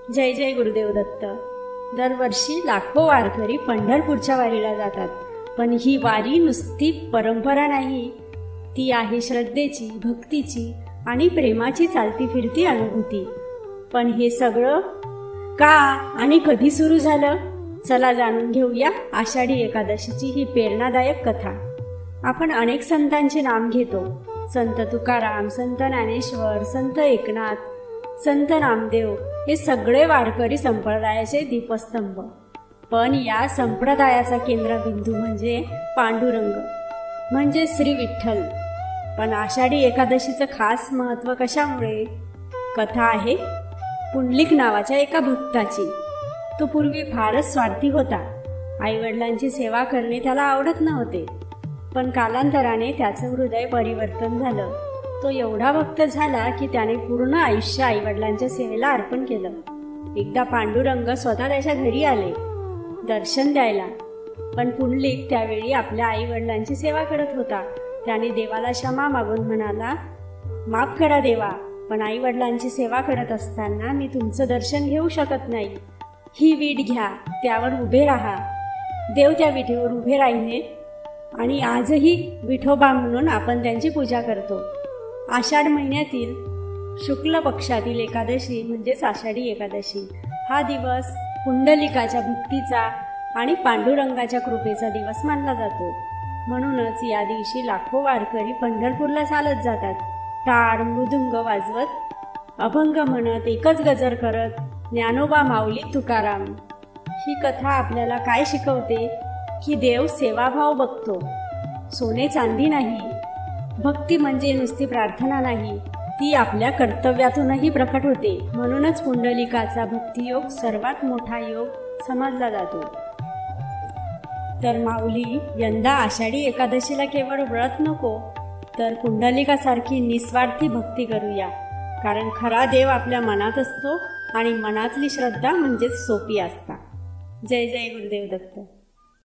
जय जय गुरुदेव दत्त। दरवर्षी लाखो वारकरी पंढरपूरच्या वारीला जातात, पण ही वारी नुसती परंपरा नाही, ती आहे श्रद्धेची, भक्तीची आणि प्रेमाची चालती फिरती अनुभूती। पण हे सगळं का आणि कधी सुरू झालं? चला जाणून घेऊया आषाढी एकादशीची ही प्रेरणादायक कथा। आपण अनेक संतांचे नाम घेतो, संत तुकाराम, संत ज्ञानेश्वर, संत एकनाथ, संत नामदेव, हे सगळे वारकरी संप्रदायाचे दीपस्तंभ। पण या संप्रदायाचा केंद्रबिंदू म्हणजे पांडुरंग, म्हणजे श्री विठ्ठल। पण आषाढी एकादशीचं खास महत्त्व कशामुळे? कथा आहे पुंडलिक नावाच्या एका भक्ताची। तो पूर्वी फारच स्वार्थी होता। आईवडिलांची सेवा करणे त्याला आवडत नव्हते, पण कालांतराने त्याचं हृदय परिवर्तन झालं। तो एवढा भक्त झाला की त्याने पूर्ण आयुष्य आईवडिलांच्या सेवेला अर्पण केलं। एकदा पांडुरंग स्वतः त्याच्या घरी आले दर्शन द्यायला, पण पुंडलिक त्यावेळी आपल्या आईवडिलांची सेवा करत होता। त्याने देवाला क्षमा मागून म्हणाला, माफ करा देवा, पण आईवडिलांची सेवा करत असताना मी तुमचं दर्शन घेऊ शकत नाही। ही वीट घ्या, त्यावर उभे राहा। देव त्या विटेवर उभे राहिले आणि आजही विठोबा म्हणून आपण त्यांची पूजा करतो। आषाढ महिन्यातील शुक्ल पक्षातील एकादशी म्हणजेच आषाढी एकादशी हा दिवस पुंडलिकाच्या भक्तीचा आणि पांडुरंगाच्या कृपेचा दिवस मानला जातो। म्हणूनच या दिवशी लाखो वारकरी पंढरपूरला चालत जातात, टाळ मृदुंग वाजवत, अभंग म्हणत, एकच गजर करत, ज्ञानोबा माऊली तुकाराम। ही कथा आपल्याला काय शिकवते की देव सेवाभाव बघतो, सोने चांदी नाही। भक्ती म्हणजे नुसती प्रार्थना नाही, ती आपल्या कर्तव्यातूनही प्रकट होते। म्हणूनच पुंडलिकाचा भक्तियोग सर्वात मोठा योग समजला जातो। तर माऊली, यंदा आषाढी एकादशीला केवळ व्रत नको, तर पुंडलिकासारखी निस्वार्थी भक्ती करूया, कारण खरा देव आपल्या मनात असतो आणि मनातली श्रद्धा म्हणजेच सोपी असता। जय जय गुरुदेव दत्त।